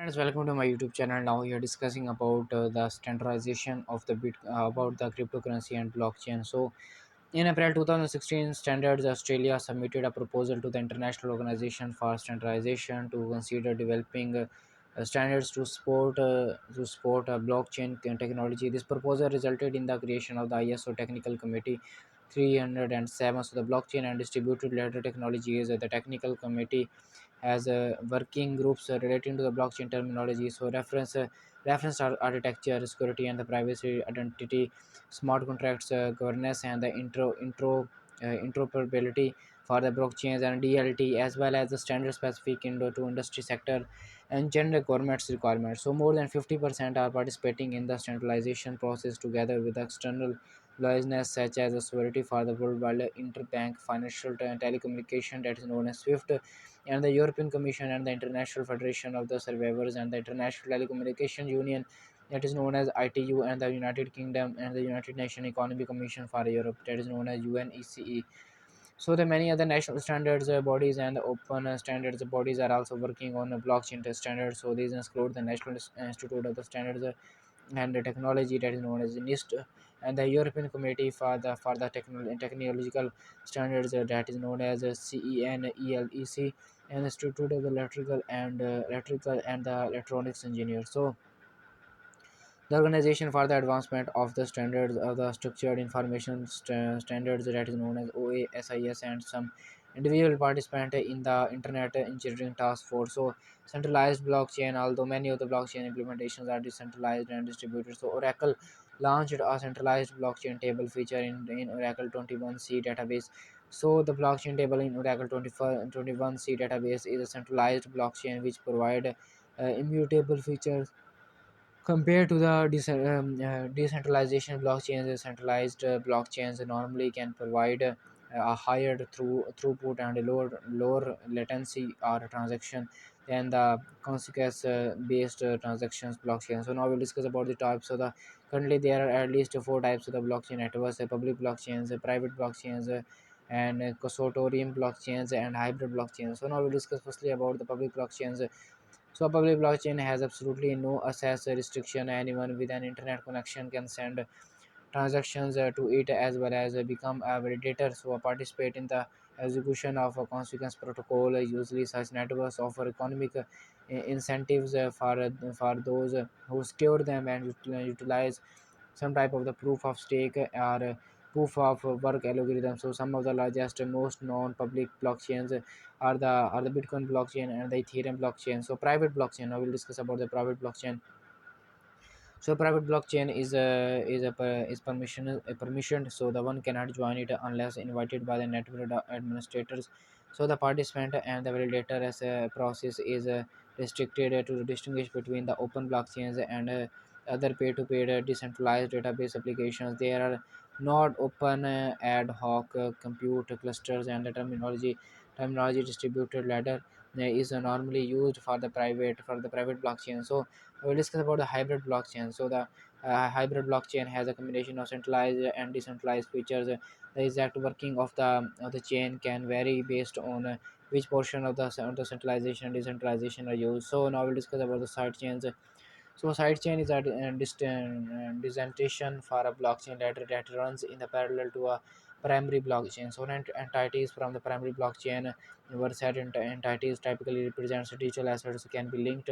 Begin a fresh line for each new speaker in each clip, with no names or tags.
Friends, welcome to my YouTube channel. Now we are discussing about the standardization of the about the cryptocurrency and blockchain. So, in April 2016, Standards Australia submitted a proposal to the International Organization for Standardization to consider developing standards to support blockchain technology. This proposal resulted in the creation of the ISO Technical Committee 307. So, the blockchain and distributed ledger technology is the technical committee has working groups relating to the blockchain terminology. So, reference architecture, security, and the privacy, identity, smart contracts, governance, and the interoperability for the blockchains and DLT, as well as the standard specific to industry sector and general government's requirements. So more than 50% are participating in the standardization process together with external license such as the Security for the Worldwide Interbank Financial Telecommunication, that is known as SWIFT, and the European Commission and the International Federation of the Surveyors and the International Telecommunication Union, that is known as ITU, and the United Kingdom and the United Nations Economic Commission for Europe, that is known as UNECE. So the many other national standards bodies and the open standards bodies are also working on a blockchain test standards. So these include the National Institute of the Standards and the Technology, that is known as NIST, and the European Committee for the technological standards, that is known as CENELEC, and the Institute of the Electrical and the Electronics Engineer. So the Organization for the Advancement of the Standards of the Structured Information Standards, that is known as OASIS, and some individual participant in the Internet Engineering Task Force. So centralized blockchain, although many of the blockchain implementations are decentralized and distributed. So Oracle launched a centralized blockchain table feature in Oracle 21c database. So the blockchain table in Oracle 21c database is a centralized blockchain which provide immutable features compared to the decentralization blockchains. Centralized blockchains normally can provide a higher throughput and a lower latency or transaction than the consequence based transactions blockchain. So now we'll discuss about the types of the currently there are at least four types of the blockchain networks: public blockchains, private blockchains, and consortium blockchains and hybrid blockchains. So now we'll discuss firstly about the public blockchains. So a public blockchain has absolutely no access restriction. Anyone with an internet connection can send transactions to it as well as become a validator. So participate in the execution of a consequence protocol. Usually such networks offer economic incentives for those who secure them and utilize some type of the proof of stake or proof of work algorithm. So some of the largest and most known public blockchains are the Bitcoin blockchain and the Ethereum blockchain. So private blockchain. Now we'll discuss about the private blockchain. So private blockchain is permissioned, so the one cannot join it unless invited by the network administrators. So the participant and the validator as a process is restricted to distinguish between the open blockchains and other peer-to-peer decentralized database applications. There are not open ad hoc compute clusters, and the terminology distributed ladder is normally used for the private blockchain. So we'll discuss about the hybrid blockchain. So the hybrid blockchain has a combination of centralized and decentralized features. The exact working of the chain can vary based on which portion of the centralization and decentralization are used. So now we'll discuss about the side chains. So sidechain is a distinction for a blockchain that runs in the parallel to a primary blockchain. So entities from the primary blockchain were said entities typically represents digital assets can be linked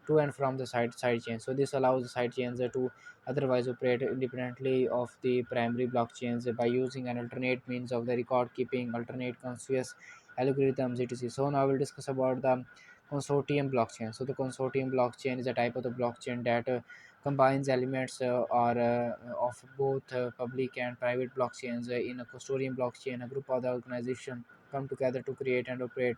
to and from the sidechain. So this allows the sidechains to otherwise operate independently of the primary blockchains by using an alternate means of the record keeping, alternate consensus algorithms, etc. So now we'll discuss about the consortium blockchain. So the consortium blockchain is a type of the blockchain that combines elements of both public and private blockchains. In a consortium blockchain, a group of the organization come together to create and operate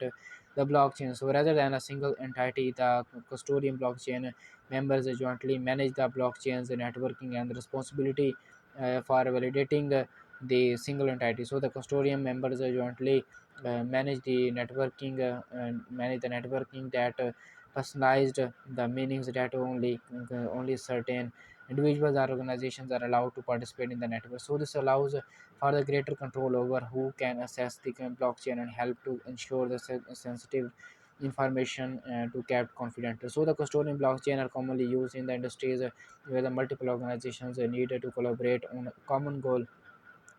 the blockchain. So rather than a single entity, the custodian blockchain members jointly manage the blockchain's networking and responsibility for validating the single entity. So the custodian members jointly manage the networking that personalized the meanings that only certain individuals or organizations are allowed to participate in the network. So this allows for the greater control over who can access the blockchain and help to ensure the sensitive information to kept confidential. So the custodian blockchain are commonly used in the industries where the multiple organizations needed to collaborate on a common goal,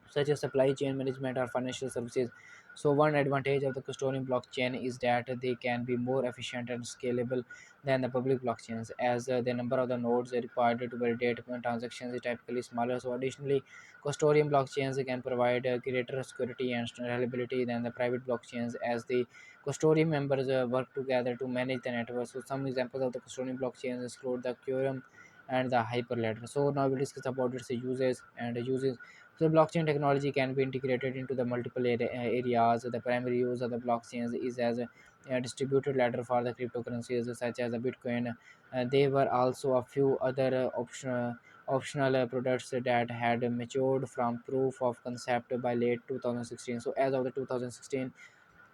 such as supply chain management or financial services. So, one advantage of the custodian blockchain is that they can be more efficient and scalable than the public blockchains, as the number of the nodes required to validate transactions is typically smaller. So, additionally, custodian blockchains can provide greater security and reliability than the private blockchains, as the custodian members work together to manage the network. So, some examples of the custodian blockchains include the Quorum and the Hyperledger. So, now we discuss about its uses and uses. So blockchain technology can be integrated into the multiple areas. The primary use of the blockchains is as a distributed ladder for the cryptocurrencies such as the Bitcoin. There were also a few other optional products that had matured from proof of concept by late 2016. So as of the 2016,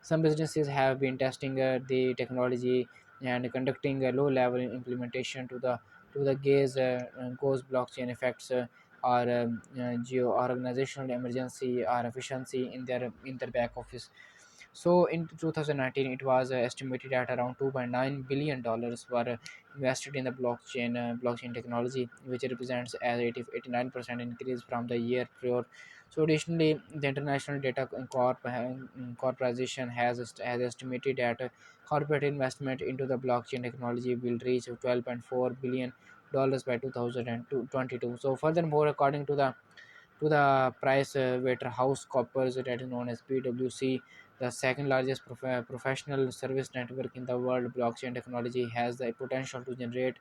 some businesses have been testing the technology and conducting a low-level implementation to the GAZE blockchain effects or geo or organizational emergency or efficiency in their back office. So in 2019, it was estimated at around 2.9 billion dollars were invested in the blockchain technology, which represents as 89% increase from the year prior. So additionally, the International Data Corporation has estimated that corporate investment into the blockchain technology will reach 12.4 billion dollars by 2022. So furthermore, according to the price Waterhouse Coopers, that is known as PwC, the second largest professional service network in the world. Blockchain technology has the potential to generate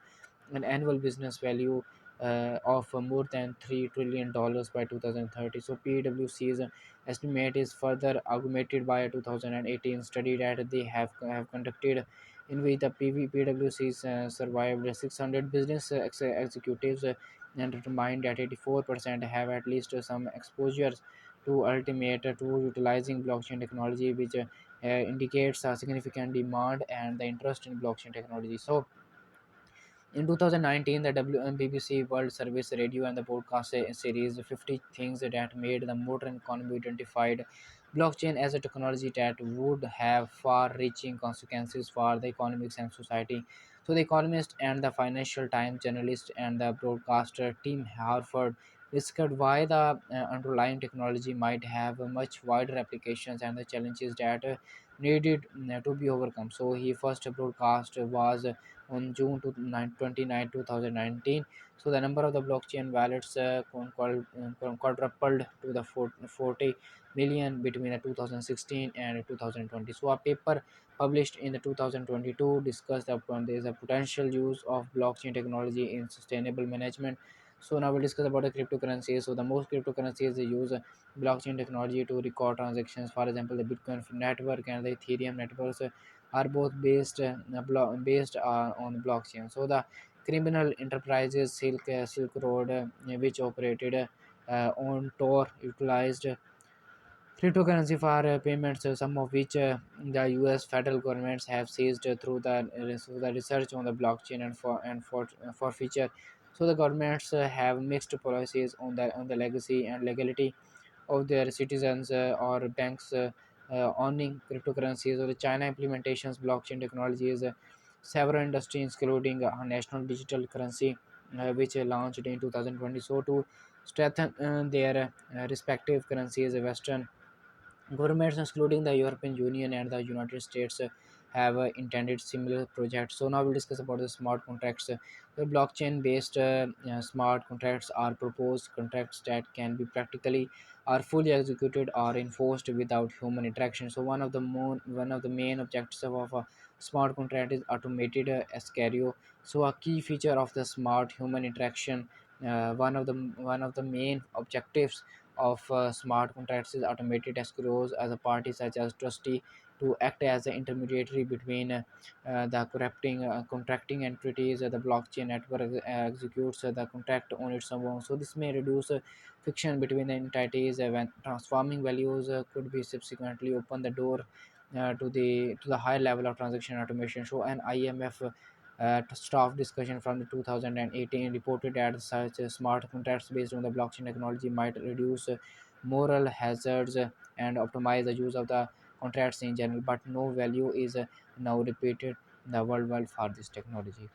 an annual business value of more than $3 trillion by 2030. So PwC's estimate is further augmented by a 2018 study that they have conducted, in which the PwC's survived 600 business executives and determined that 84% have at least some exposures to ultimate to utilizing blockchain technology, which indicates a significant demand and the interest in blockchain technology. So in 2019, the BBC World Service Radio and the podcast series 50 Things That Made the Modern Economy identified blockchain as a technology that would have far reaching consequences for the economics and society. So, the Economist and the Financial Times journalist and the broadcaster Tim Harford discussed why the underlying technology might have a much wider applications and the challenges that needed to be overcome. So, he first broadcast was on June 29, 2019. So the number of the blockchain wallets quadrupled to the 40 million between the 2016 and 2020. So a paper published in the 2022 discussed upon there is a potential use of blockchain technology in sustainable management. So now we'll discuss about the cryptocurrencies. So the most cryptocurrencies they use blockchain technology to record transactions. For example, the Bitcoin network and the Ethereum networks are both based on blockchain. So the criminal enterprises Silk Road, which operated on Tor, utilized cryptocurrency for payments, some of which the U.S. federal governments have seized through the research on the blockchain for future. So the governments have mixed policies on the legacy and legality of their citizens or banks owning cryptocurrencies. Or the China implementations blockchain technologies, several industries including national digital currency, which launched in 2020. So to strengthen their respective currencies, Western governments, including the European Union and the United States, have intended similar projects. So now we'll discuss about the smart contracts. The blockchain-based smart contracts are proposed contracts that can be practically or fully executed or enforced without human interaction. So one of the main objectives of a smart contract is automated escrow. So a key feature of the smart human interaction, one of the main objectives of smart contracts is automated escrows as a party such as trustee to act as an intermediary between the contracting entities. The blockchain network executes the contract on its own. So this may reduce friction between the entities when transforming values could be subsequently open the door to the high level of transaction automation. So an IMF staff discussion from the 2018 reported that such smart contracts based on the blockchain technology might reduce moral hazards and optimize the use of the contracts in general, but no value is now repeated the worldwide for this technology.